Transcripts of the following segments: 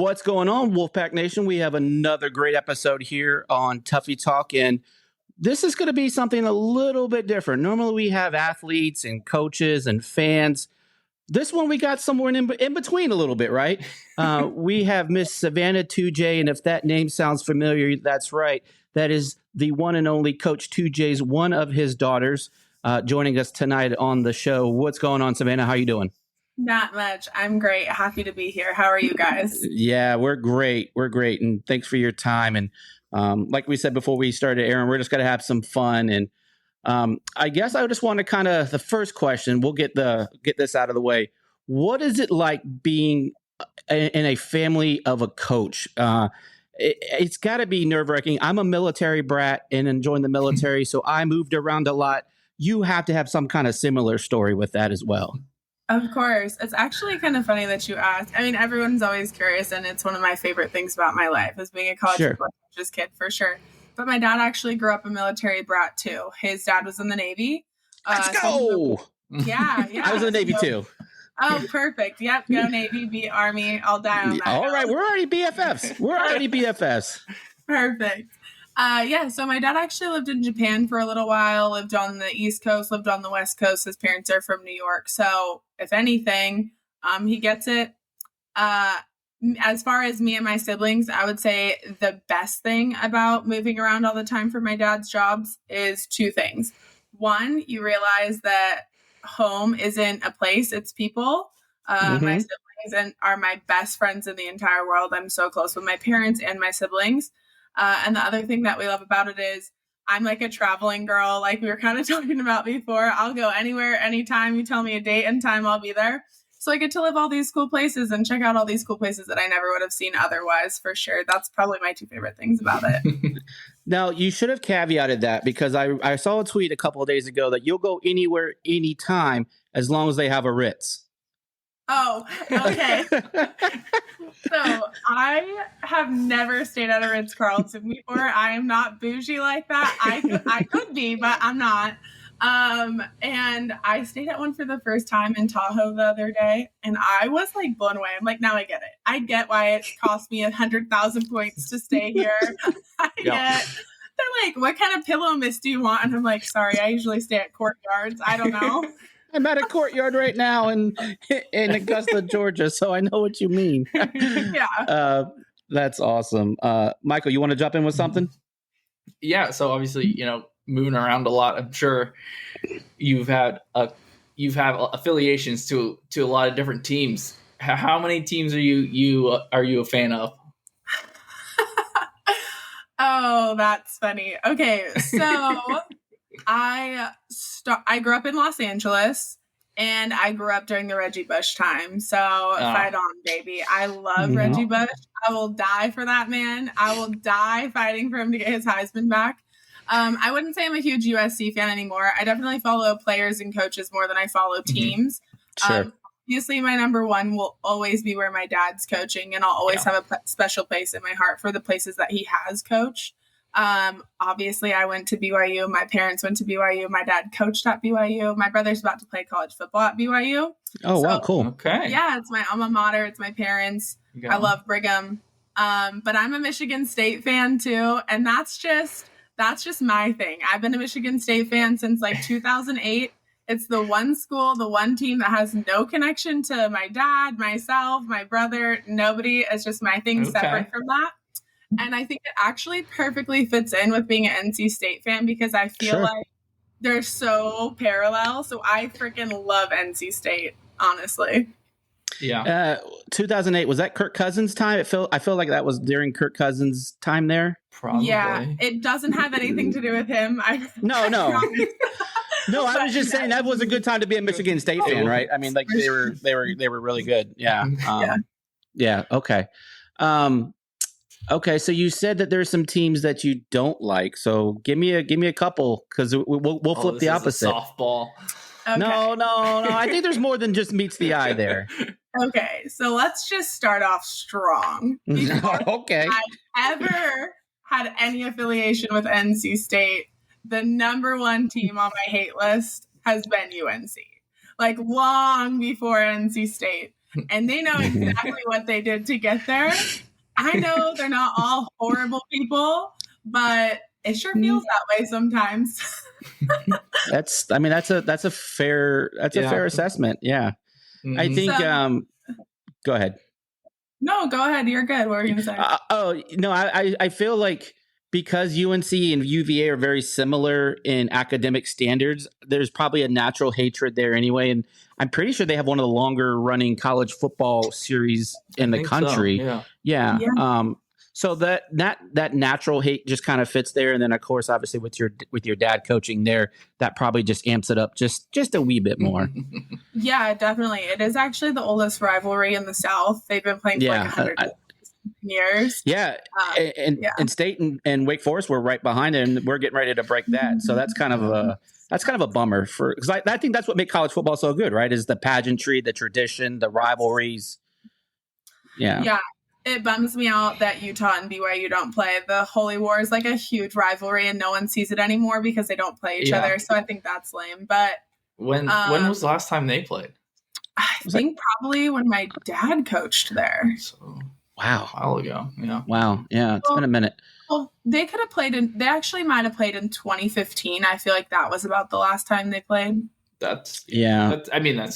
What's going on, Wolfpack Nation? We have another great episode here on Tuffy Talk, and this is going to be something a little bit different. Normally, we have athletes and coaches and fans. This one, we got somewhere in between a little bit, right? We have Miss Savanah Tujague, and if that name sounds familiar, that's right. That is the one and only Coach Tujague's one of his daughters joining us tonight on the show. What's going on, Savanah? How you doing? Not much. I'm great. Happy to be here. How are you guys? Yeah, we're great. We're great. And thanks for your time. And like we said before we started, Aaron, we're just going to have some fun. And I guess I just want to kind of, the first question, we'll get this out of the way. What is it like being in a family of a coach? It's got to be nerve-wracking. I'm a military brat and enjoying the military, so I moved around a lot. You have to have some kind of similar story with that as well. Of course. It's actually kind of funny that you asked. I mean, everyone's always curious, and it's one of my favorite things about my life is being a college football coach's kid, for sure. But my dad actually grew up a military brat, too. His dad was in the Navy. Let's go! Yeah. I was in the Navy, too. Oh, perfect. Yep, go Navy, beat Army. I'll die on that. All right, we're already BFFs. Perfect. So my dad actually lived in Japan for a little while, lived on the East Coast, lived on the West Coast. His parents are from New York. So if anything, he gets it. As far as me and my siblings, I would say the best thing about moving around all the time for my dad's jobs is two things. One, you realize that home isn't a place, it's people. My siblings are my best friends in the entire world. I'm so close with my parents and my siblings. And the other thing that we love about it is I'm like a traveling girl, like we were kind of talking about before. I'll go anywhere, anytime. You tell me a date and time, I'll be there. So I get to live all these cool places and check out all these cool places that I never would have seen otherwise, for sure. That's probably my two favorite things about it. Now, you should have caveated that because I saw a tweet a couple of days ago that you'll go anywhere, anytime, as long as they have a Ritz. Oh, okay. So I have never stayed at a Ritz-Carlton before. I am not bougie like that. I could be, but I'm not. And I stayed at one for the first time in Tahoe the other day, and I was like blown away. I'm like, now I get it. I get why it cost me 100,000 points to stay here. They're like, what kind of pillow mist do you want? And I'm like, sorry, I usually stay at Courtyards. I don't know. I'm at a Courtyard right now in Augusta, Georgia, so I know what you mean. Yeah. That's awesome. Michael, you want to jump in with something? Yeah. So obviously, moving around a lot, I'm sure you've had affiliations to a lot of different teams. How many teams are you a fan of? Oh, that's funny. Okay, so I grew up in Los Angeles, and I grew up during the Reggie Bush time. So fight on, baby. I love Reggie Bush. I will die for that man. I will die fighting for him to get his Heisman back. I wouldn't say I'm a huge USC fan anymore. I definitely follow players and coaches more than I follow teams. Sure. Obviously, my number one will always be where my dad's coaching, and I'll always have a special place in my heart for the places that he has coached. Obviously, I went to BYU. My parents went to BYU. My dad coached at BYU. My brother's about to play college football at BYU. Oh, wow, cool. Okay. Yeah, it's my alma mater. It's my parents. I love Brigham. But I'm a Michigan State fan, too, and that's just my thing. I've been a Michigan State fan since like 2008. It's the one school, the one team that has no connection to my dad, myself, my brother, nobody. It's just my thing separate from that. And I think it actually perfectly fits in with being an NC State fan because I feel like they're so parallel. So I freaking love NC State, honestly. Yeah. 2008, was that Kirk Cousins' time? I feel like that was during Kirk Cousins' time there. Probably. Yeah, it doesn't have anything to do with him. No. No, I was just saying that was a good time to be a Michigan State fan, right? I mean, like they were really good. Yeah. Yeah. Okay. Okay. So you said that there's some teams that you don't like. So give me a couple because we'll flip the opposite. Softball. Okay. No. I think there's more than just meets the eye there. Okay, so let's just start off strong. Okay. I ever had any affiliation with NC State, the number one team on my hate list has been UNC. Like long before NC State. and they know exactly what they did to get there. I know they're not all horrible people, but it sure feels that way sometimes. That's a fair assessment. Yeah. Mhm. I think So- go ahead. No, go ahead. You're good. What were you going to say? I feel like because UNC and UVA are very similar in academic standards, there's probably a natural hatred there anyway. And I'm pretty sure they have one of the longer running college football series in the country. So, yeah. Yeah. So that natural hate just kind of fits there. And then of course, obviously with your dad coaching there, that probably just amps it up just a wee bit more. Yeah, definitely. It is actually the oldest rivalry in the South. They've been playing for like 100 years. Yeah. And State and Wake Forest were right behind it, and we're getting ready to break that. So that's kind of a bummer because I think that's what makes college football so good, right? Is the pageantry, the tradition, the rivalries. Yeah. Yeah. It bums me out that Utah and BYU don't play. The Holy War is like a huge rivalry, and no one sees it anymore because they don't play each other. So I think that's lame. But when was the last time they played? I think probably when my dad coached there. So, wow, a while ago. Yeah. Wow. Yeah, it's been a minute. Well, they could have played they actually might have played in 2015. I feel like that was about the last time they played. That's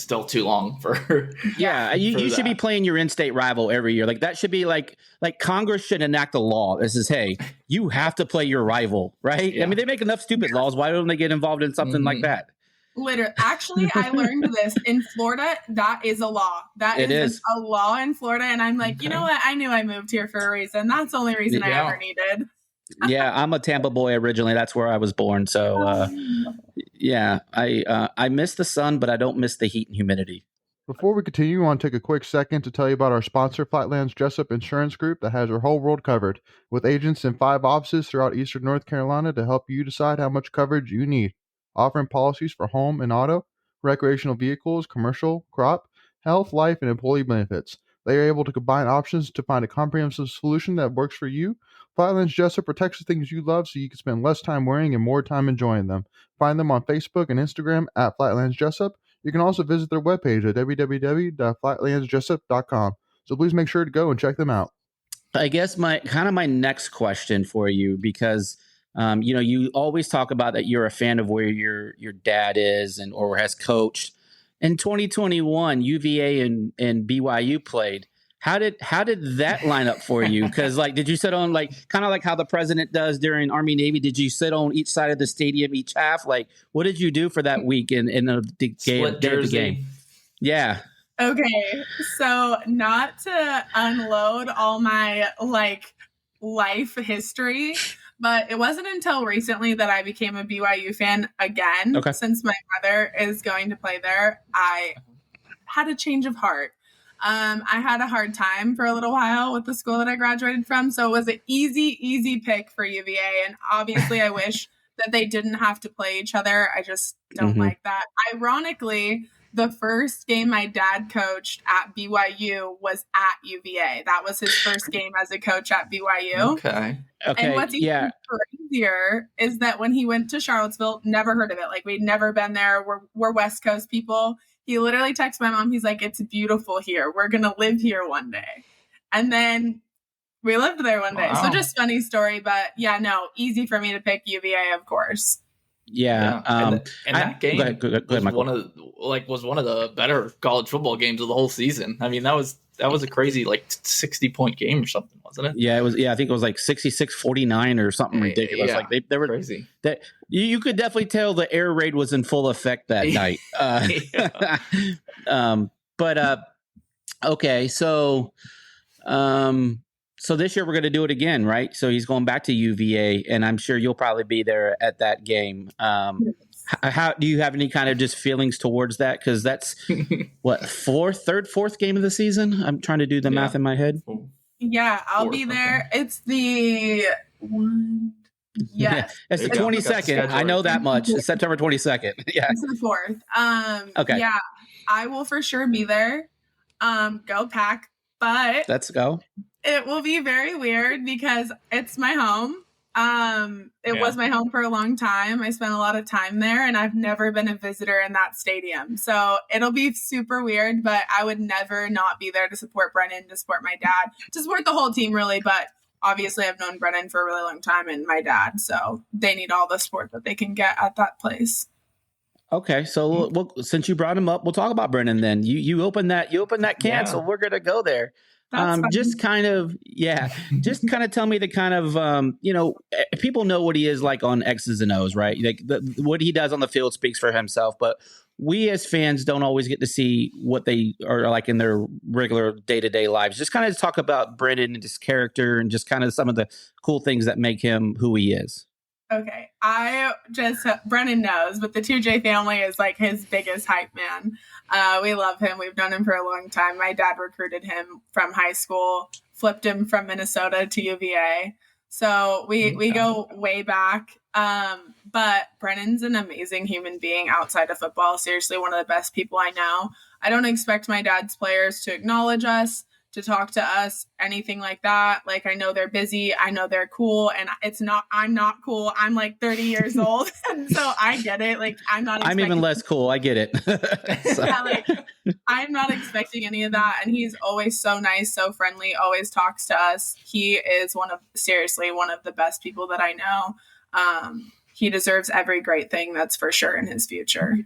still too long for. Yeah, you should be playing your in-state rival every year. Like that should be like Congress should enact a law. This is, hey, you have to play your rival, right? Yeah. I mean, they make enough stupid laws. Why don't they get involved in something like that? Literally, actually, I learned this in Florida. That is a law. That is a law in Florida, and I'm like, you know what? I knew I moved here for a reason. That's the only reason I ever needed. Yeah, I'm a Tampa boy originally. That's where I was born. So, I miss the sun, but I don't miss the heat and humidity. Before we continue, I want to take a quick second to tell you about our sponsor, Flatlands Jessup Insurance Group, that has your whole world covered, with agents in 5 offices throughout eastern North Carolina to help you decide how much coverage you need. Offering policies for home and auto, recreational vehicles, commercial, crop, health, life, and employee benefits. They are able to combine options to find a comprehensive solution that works for you. Flatlands Jessup protects the things you love so you can spend less time worrying and more time enjoying them. Find them on Facebook and Instagram at Flatlands Jessup. You can also visit their webpage at www.flatlandsjessup.com. So please make sure to go and check them out. I guess my next question for you, because you always talk about that you're a fan of where your dad is or has coached. In 2021, UVA and BYU played. How did that line up for you? Because did you sit on kind of like how the president does during Army Navy? Did you sit on each side of the stadium each half? What did you do for that week in the game? Yeah. Okay, so not to unload all my life history, but it wasn't until recently that I became a BYU fan again. Okay. Since my brother is going to play there, I had a change of heart. I had a hard time for a little while with the school that I graduated from, so it was an easy pick for UVA. And obviously, I wish that they didn't have to play each other. I just don't like that. Ironically, the first game my dad coached at BYU was at UVA. That was his first game as a coach at BYU. Okay. And what's even crazier is that when he went to Charlottesville, never heard of it. We'd never been there. We're West Coast people. He literally texted my mom. He's like, "It's beautiful here. We're going to live here one day." And then we lived there one day. Wow. So just funny story. But yeah, no, easy for me to pick UVA, of course. Yeah. And that game go ahead, was one of the better college football games of the whole season. I mean, that was a crazy 60-point game or something, wasn't it? Yeah, it was. Yeah, I think it was 66-49 or something ridiculous. Yeah, they were crazy. That you could definitely tell the air raid was in full effect that night. Okay, so this year we're going to do it again, right? So he's going back to UVA, and I'm sure you'll probably be there at that game. How do you have any kind of just feelings towards that? Because that's what fourth game of the season. I'm trying to do the math in my head. Yeah, I'll be there. Okay. It's the one. Yes, it's the 22nd. I know that much. It's September 22nd. Yeah, it's the 4th. Okay. Yeah, I will for sure be there. Go Pack! But let's go. It will be very weird because it's my home. It was my home for a long time. I spent a lot of time there, and I've never been a visitor in that stadium. So it'll be super weird, but I would never not be there to support Brennan, to support my dad, to support the whole team, really. But obviously, I've known Brennan for a really long time and my dad, so they need all the support that they can get at that place. Okay, so since you brought him up, we'll talk about Brennan then. You open that can, so we're gonna go there. Just kind of tell me the kind of people know what he is like on X's and O's, right? Like what he does on the field speaks for himself, but we as fans don't always get to see what they are like in their regular day-to-day lives. Just kind of talk about Brennan and his character and just kind of some of the cool things that make him who he is. Okay, Brennan knows, but the Tujague family is like his biggest hype man. We love him. We've known him for a long time. My dad recruited him from high school, flipped him from Minnesota to UVA. So we go way back. But Brennan's an amazing human being outside of football. Seriously, one of the best people I know. I don't expect my dad's players to acknowledge us, to talk to us, anything like that. Like, I know they're busy. I know they're cool. And I'm not cool. I'm like 30 years old. And so I get it. Like, I'm even less cool. I get it. I'm not expecting any of that. And he's always so nice, so friendly, always talks to us. He is one of the best people that I know. He deserves every great thing, that's for sure, in his future.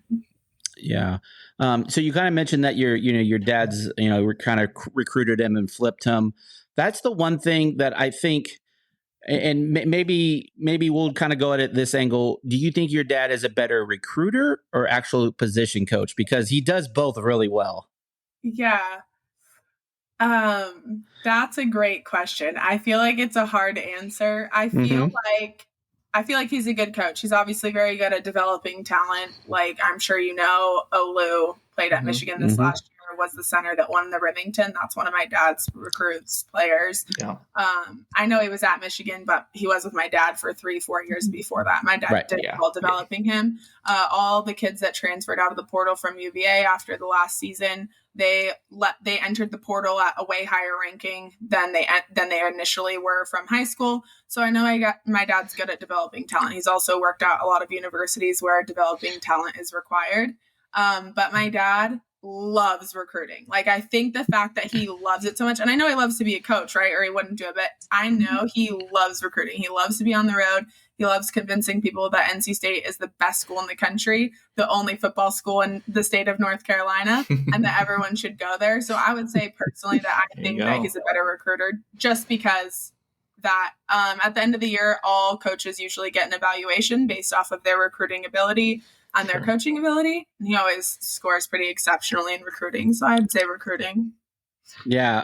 Yeah. So you kind of mentioned that your dad's, kind of recruited him and flipped him. That's the one thing that I think, and maybe we'll kind of go at it this angle. Do you think your dad is a better recruiter or actual position coach? Because he does both really well. Yeah. That's a great question. I feel like it's a hard answer. I feel like he's a good coach. He's obviously very good at developing talent. Like, I'm sure you know, Olu played at Michigan this last year, was the center that won the Remington. That's one of my dad's recruits players. Yeah. I know he was at Michigan, but he was with my dad for 3-4 years before that. My dad did well developing him. All the kids that transferred out of the portal from UVA after the last season, they entered the portal at a way higher ranking than they initially were from high school. So I know my dad's good at developing talent. He's also worked at a lot of universities where developing talent is required. But my dad loves recruiting. Like, I think the fact that he loves it so much, and I know he loves to be a coach, right? Or he wouldn't do it, but I know he loves recruiting. He loves to be on the road. He loves convincing people that NC State is the best school in the country, the only football school in the state of North Carolina, and that everyone should go there. So I would say personally that I think that he's a better recruiter, just because that at the end of the year, all coaches usually get an evaluation based off of their recruiting ability and their coaching ability. And he always scores pretty exceptionally in recruiting. So I'd say recruiting. Yeah.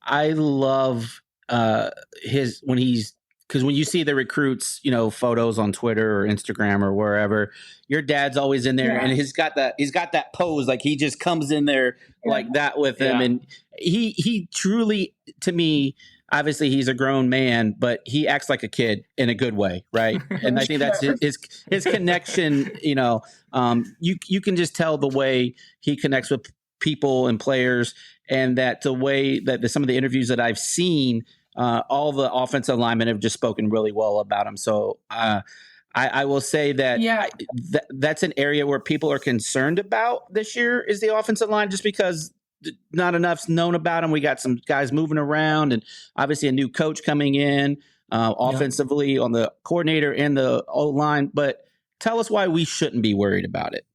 I love because when you see the recruits, photos on Twitter or Instagram or wherever, your dad's always in there and he's got that pose. Like, he just comes in there like that with him. And he truly, to me, obviously he's a grown man, but he acts like a kid in a good way. Right. And I think that's his connection. You can just tell the way he connects with people and players, and that the way that some of the interviews that I've seen, all the offensive linemen have just spoken really well about him. So I will say that that's an area where people are concerned about this year, is the offensive line, just because not enough's known about him. We got some guys moving around, and obviously a new coach coming in offensively on the coordinator and the O-line. But tell us why we shouldn't be worried about it.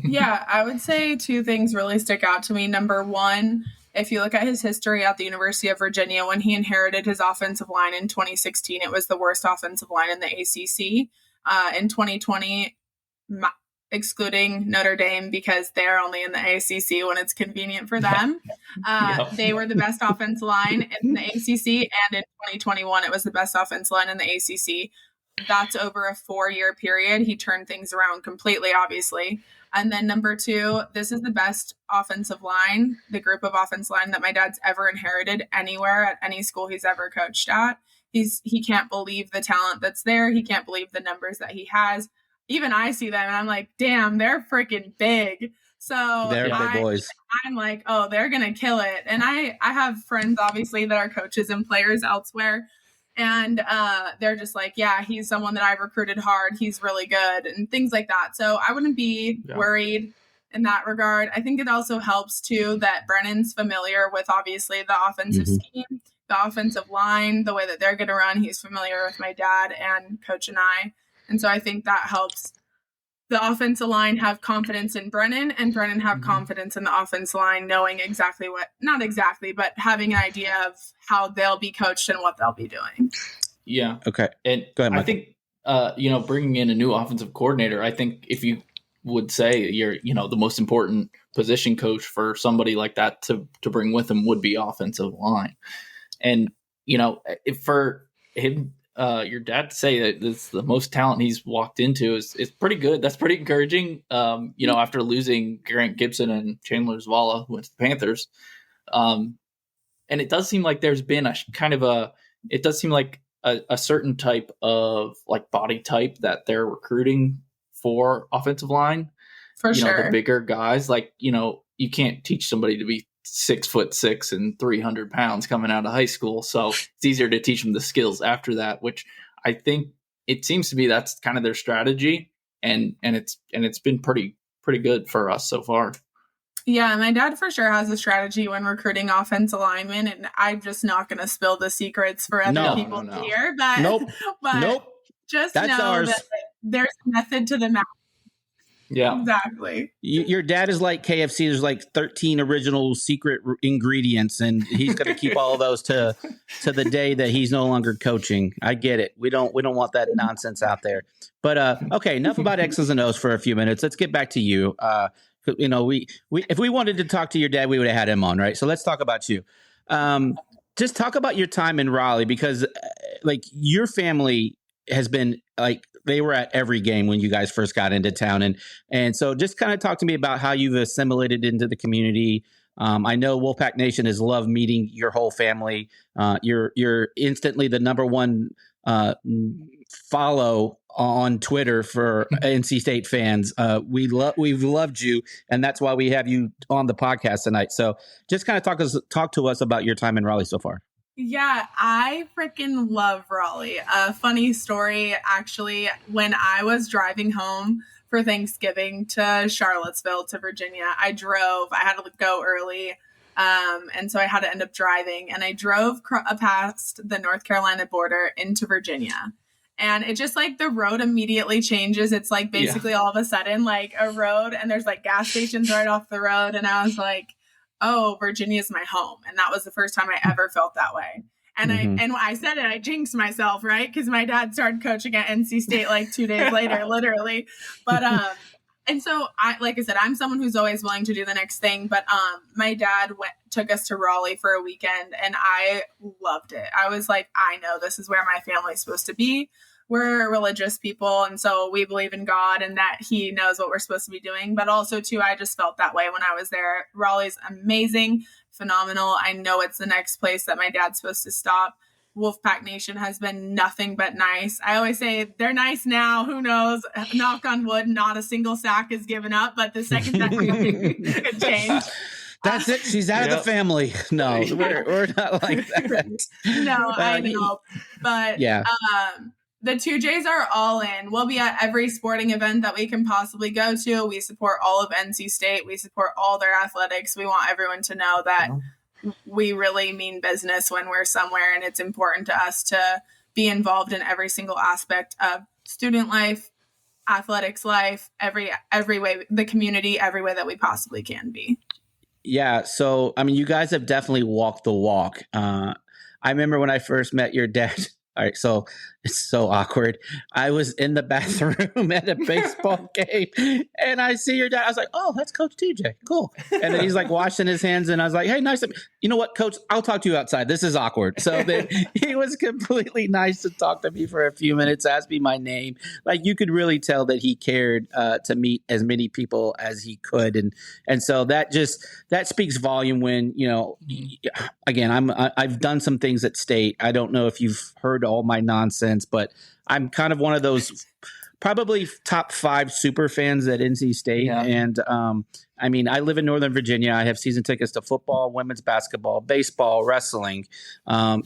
Yeah, I would say two things really stick out to me. Number one, if you look at his history at the University of Virginia, when he inherited his offensive line in 2016, it was the worst offensive line in the ACC. In 2020, excluding Notre Dame because they're only in the ACC when it's convenient for them, they were the best offensive line in the ACC. And in 2021, it was the best offensive line in the ACC. That's over a 4-year period. He turned things around completely, obviously. And then number two, this is the best offensive line, the group of offensive line that my dad's ever inherited anywhere at any school he's ever coached at. He can't believe the talent that's there. He can't believe the numbers that he has. Even I see them and I'm like, damn, they're freaking big. So they're big boys. I'm like, oh, they're going to kill it. And I have friends, obviously, that are coaches and players elsewhere. And they're just like, yeah, he's someone that I recruited hard. He's really good and things like that. So I wouldn't be worried in that regard. I think it also helps too that Brennan's familiar with obviously the offensive scheme, the offensive line, the way that they're going to run. He's familiar with my dad and coach and I. And so I think that helps the offensive line have confidence in Brennan and Brennan have confidence in the offensive line, knowing exactly not exactly, but having an idea of how they'll be coached and what they'll be doing. Yeah. Okay. And go ahead, Michael. I think, bringing in a new offensive coordinator, I think if you would say you're, the most important position coach for somebody like that to bring with him would be offensive line. And, if for him, your dad to say that it's the most talent he's walked into is pretty good. That's pretty encouraging. After losing Grant Gibson and Chandler Zavala with the Panthers. And it does seem like there's been a certain type of like body type that they're recruiting for offensive line. For sure. The bigger guys, like, you can't teach somebody to be 6'6" and 300 pounds coming out of high school. So it's easier to teach them the skills after that, which I think it seems to be that's kind of their strategy. And it's been pretty good for us so far. Yeah, my dad for sure has a strategy when recruiting offensive linemen, and I'm just not going to spill the secrets for other people to hear. But but just that's know ours. That there's a method to the madness. Yeah, exactly. Your dad is like KFC. There's like 13 original secret ingredients, and he's going to keep all of those to the day that he's no longer coaching. I get it. We don't want that nonsense out there. But okay, enough about X's and O's for a few minutes. Let's get back to you. We if we wanted to talk to your dad, we would have had him on, right? So let's talk about you. Just talk about your time in Raleigh, because like your family has been like, they were at every game when you guys first got into town. And so just kind of talk to me about how you've assimilated into the community. I know Wolfpack Nation has loved meeting your whole family. You're instantly the number one follow on Twitter for NC State fans. We've loved you, and that's why we have you on the podcast tonight. So just kind of talk to us about your time in Raleigh so far. Yeah, I freaking love Raleigh. A funny story, actually, when I was driving home for Thanksgiving to Charlottesville to Virginia, I had to go early. And so I had to end up driving, and I drove past the North Carolina border into Virginia. And it just like the road immediately changes. It's like basically all of a sudden like a road, and there's like gas stations right off the road. And I was like, oh, Virginia's my home. And that was the first time I ever felt that way. And when I said it, I jinxed myself, right? Because my dad started coaching at NC State like 2 days later, literally. But and so like I said, I'm someone who's always willing to do the next thing. But my dad took us to Raleigh for a weekend, and I loved it. I was like, I know this is where my family's supposed to be. We're religious people, and so we believe in God and that he knows what we're supposed to be doing. But also, too, I just felt that way when I was there. Raleigh's amazing, phenomenal. I know it's the next place that my dad's supposed to stop. Wolfpack Nation has been nothing but nice. I always say they're nice now. Who knows? Knock on wood, not a single sack is given up, but the second that could change. That's it. She's out of the family. No, we're not like that. No, I know. But yeah. The Tujagues are all in. We'll be at every sporting event that we can possibly go to. We support all of NC State. We support all their athletics. We want everyone to know that we really mean business when we're somewhere, and it's important to us to be involved in every single aspect of student life, athletics life, every way, the community, every way that we possibly can be. Yeah. So, I mean, you guys have definitely walked the walk. I remember when I first met your dad. All right, so it's so awkward. I was in the bathroom at a baseball game, and I see your dad. I was like, "Oh, that's Coach TJ. Cool." And then he's like washing his hands, and I was like, "Hey, nice to meet you. Know what, Coach? I'll talk to you outside. This is awkward." So then he was completely nice to talk to me for a few minutes, ask me my name. Like you could really tell that he cared to meet as many people as he could, and so that speaks volume. When again, I've done some things at State. I don't know if you've heard all my nonsense, but I'm kind of one of those probably top 5 super fans at NC State. Yeah. And I mean, I live in Northern Virginia. I have season tickets to football, women's basketball, baseball, wrestling.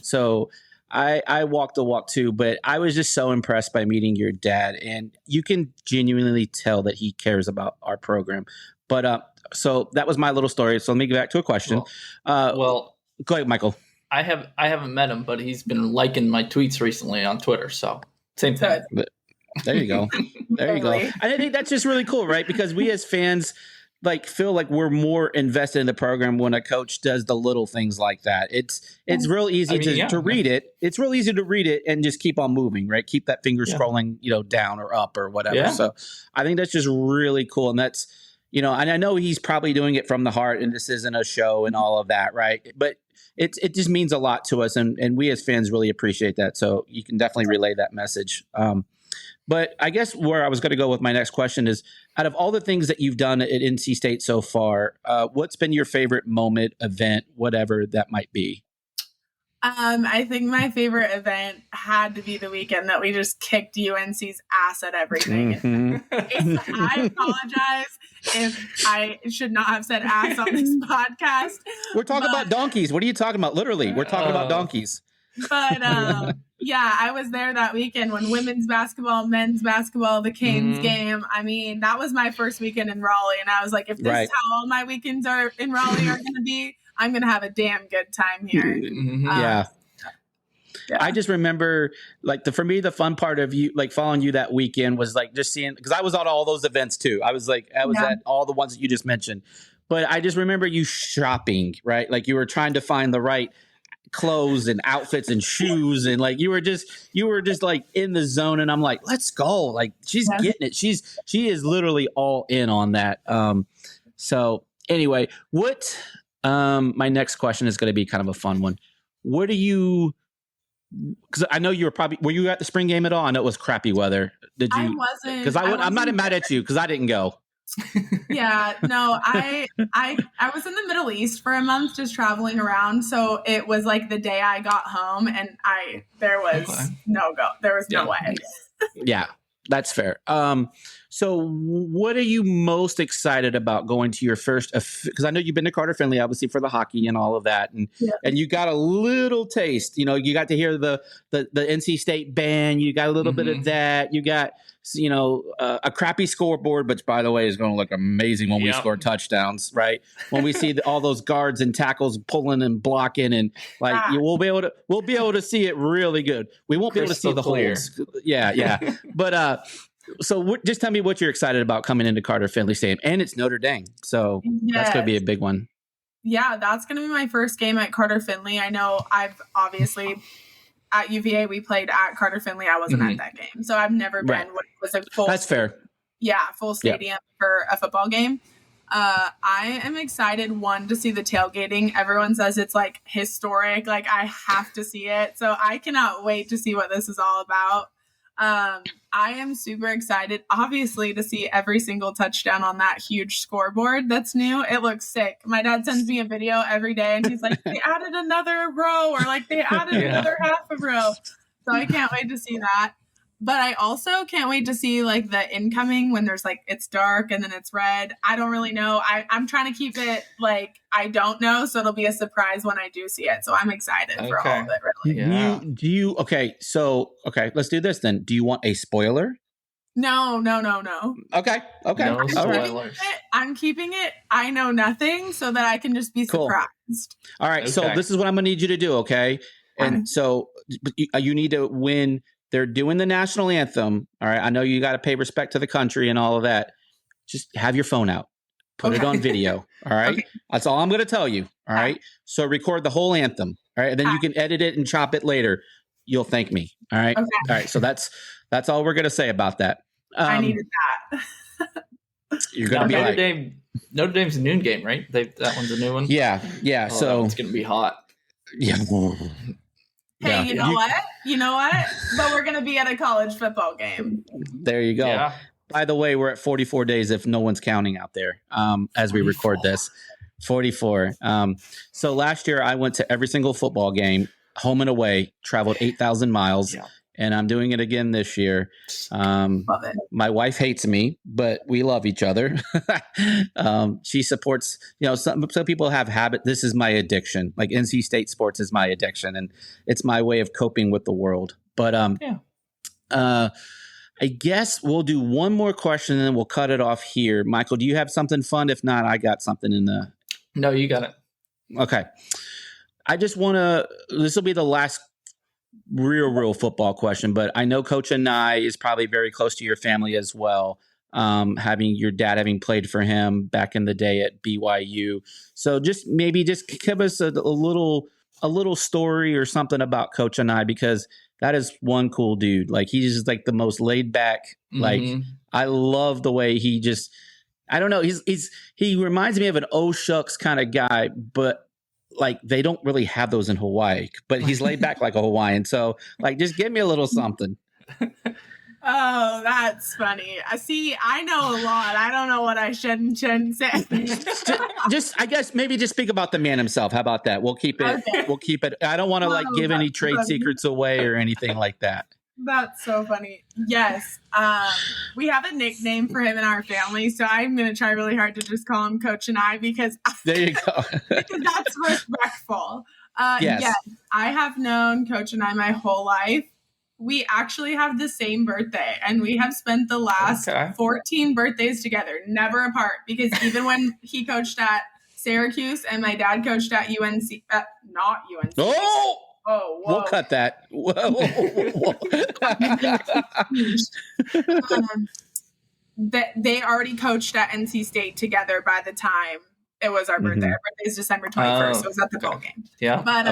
So I walked the walk too, but I was just so impressed by meeting your dad, and you can genuinely tell that he cares about our program. But so that was my little story. So let me get back to a question. Well, go ahead, Michael. I haven't met him, but he's been liking my tweets recently on Twitter. So same thing. There you go. There you go. And I think that's just really cool, right? Because we as fans feel like we're more invested in the program when a coach does the little things like that. It's real easy to read it. It's real easy to read it and just keep on moving, right? Keep that finger scrolling, down or up or whatever. Yeah. So I think that's just really cool. And that's, and I know he's probably doing it from the heart and this isn't a show and all of that, right? But it just means a lot to us. And we as fans really appreciate that. So you can definitely relay that message. But I guess where I was going to go with my next question is, out of all the things that you've done at NC State so far, what's been your favorite moment, event, whatever that might be? I think my favorite event had to be the weekend that we just kicked UNC's ass at everything. Mm-hmm. I apologize if I should not have said ass on this podcast. We're talking about donkeys. What are you talking about? Literally, we're talking about donkeys. But yeah, I was there that weekend when women's basketball, men's basketball, the Canes game. I mean, that was my first weekend in Raleigh. And I was like, if this is how all my weekends are in Raleigh are going to be, I'm going to have a damn good time here. Yeah. I just remember for me, the fun part of you, following you that weekend was just seeing, because I was at all those events too. I was at all the ones that you just mentioned, but I just remember you shopping, right? You were trying to find the right clothes and outfits and shoes, and you were just in the zone, and I'm like, let's go. She's getting it. She is literally all in on that. So anyway, what my next question is going to be kind of a fun one. What do you, because I know were you at the spring game at all? I know it was crappy weather. Did you? I wasn't. Because I'm not mad at you because I didn't go. Yeah, no, I was in the Middle East for a month just traveling around. So it was the day I got home and there was no go. There was no way. Yeah, that's fair. So what are you most excited about going to your first, because I know you've been to Carter Finley, obviously, for the hockey and all of that. And you got a little taste, you got to hear the NC State band. You got a little bit of that. You got, a crappy scoreboard, but by the way, is going to look amazing when we score touchdowns, right? When we see all those guards and tackles pulling and blocking, and we'll be able to see it really good. We won't be able to see the holes. Yeah. But so just tell me what you're excited about coming into Carter Finley Stadium, and it's Notre Dame, so that's going to be a big one. Yeah, that's going to be my first game at Carter Finley. I know I've obviously. At UVA, we played at Carter Finley. I wasn't at that game. So I've never been what was a full That's fair. Yeah, full stadium for a football game. I am excited, one, to see the tailgating. Everyone says it's historic. I have to see it. So I cannot wait to see what this is all about. I am super excited, obviously, to see every single touchdown on that huge scoreboard that's new. It looks sick. My dad sends me a video every day, and he's like, they added another row, or they added another half a row. So I can't wait to see that. But I also can't wait to see the incoming when there's it's dark and then it's red. I don't really know. I'm trying to keep it I don't know. So it'll be a surprise when I do see it. So I'm excited for all of it, really. Yeah. Okay, let's do this then. Do you want a spoiler? No. Okay. No spoilers. I'm keeping it. I know nothing so that I can just be surprised. All right. Okay. So this is what I'm going to need you to do. Okay. And so you need to win. They're doing the national anthem. All right. I know you got to pay respect to the country and all of that. Just have your phone out. Put it on video. All right. Okay. That's all I'm going to tell you. All right. So record the whole anthem. All right. And then you can edit it and chop it later. You'll thank me. All right. Okay. All right. So that's all we're going to say about that. I needed that. You're going to be Notre Dame's a noon game, right? That one's a new one. Yeah. Yeah. So it's going to be hot. Yeah. Hey, you know what? But we're going to be at a college football game. There you go. Yeah. By the way, we're at 44 days if no one's counting out there as we record this. 44. So last year I went to every single football game, home and away, traveled 8,000 miles. Yeah. and I'm doing it again this year. Love it. My wife hates me, but we love each other. She supports, some people have habit. This is my addiction. Like NC State sports is my addiction, and it's my way of coping with the world. But I guess we'll do one more question and then we'll cut it off here. Michael, do you have something fun? If not, I got something in the. No, you got it. Okay. I just want to, this will be the last real football question, but I know Coach Anai is probably very close to your family as well. Having your dad having played for him back in the day at BYU. So just give us a little story or something about Coach Anai, because that is one cool dude. Like he's just like the most laid back. Like I love the way he just, I don't know. He reminds me of an oh shucks kind of guy, but like they don't really have those in Hawaii, but he's laid back like a Hawaiian. So like, just give me a little something. Oh, that's funny. I know a lot. I don't know what I should and shouldn't say. I guess maybe just speak about the man himself. How about that? We'll keep it. Okay. We'll keep it. I don't want to give any trade secrets away or anything like that. That's so funny. Yes. We have a nickname for him in our family, so I'm going to try really hard to just call him Coach Anai because there you go. because that's respectful. Yes. Yes, I have known Coach Anai my whole life. We actually have the same birthday, and we have spent the last 14 birthdays together, never apart, because even when he coached at Syracuse and my dad coached at UNC, not UNC. Oh, whoa. We'll cut that. Whoa. They already coached at NC State together by the time it was our birthday. Our birthday is December 21st, so it was at the bowl game. Yeah. But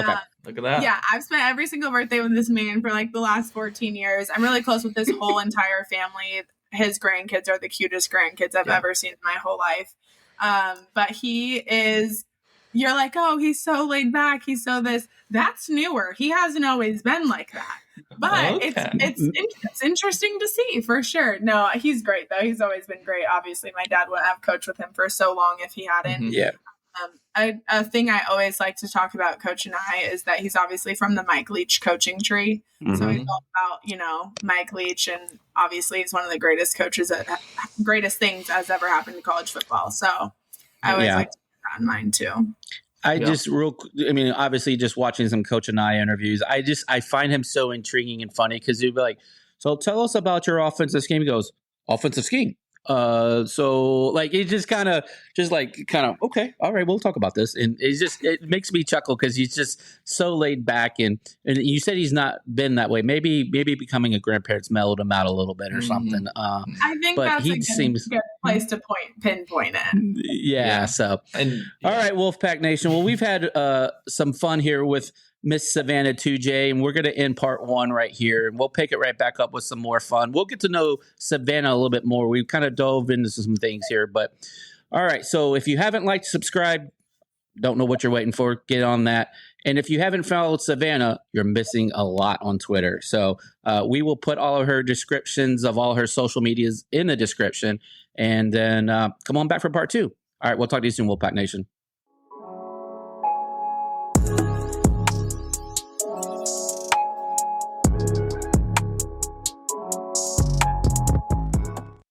look at that. Yeah, I've spent every single birthday with this man for like the last 14 years. I'm really close with this whole entire family. His grandkids are the cutest grandkids I've ever seen in my whole life. But he is, you're like, oh, he's so laid back. He's so this. That's newer. He hasn't always been like that. But it's interesting to see for sure. No, he's great though. He's always been great. Obviously, my dad wouldn't have coached with him for so long if he hadn't. Yeah. A thing I always like to talk about Coach Anai is that he's obviously from the Mike Leach coaching tree. So he's all about, Mike Leach, and obviously he's one of the greatest coaches greatest things that's ever happened to college football. So I always like to keep that in mind too. Obviously just watching some Coach Anai interviews, I find him so intriguing and funny because he'd be like, so tell us about your offensive scheme. He goes, offensive scheme. So like he just kind of okay, all right, we'll talk about this, and it makes me chuckle because he's just so laid back, and you said he's not been that way. Maybe becoming a grandparent's mellowed him out a little bit or something. I think that's a good place to pinpoint it. Yeah. So all right, Wolfpack Nation. Well, we've had some fun here with Miss Savanah Tujague, and we're going to end part 1 right here, and we'll pick it right back up with some more fun. We'll get to know Savanah a little bit more. We've kind of dove into some things here, but all right. So if you haven't liked, subscribe, don't know what you're waiting for, get on that. And if you haven't followed Savanah, you're missing a lot on Twitter. So we will put all of her descriptions of all her social medias in the description, and then come on back for part 2. All right. We'll talk to you soon, Wolfpack Nation.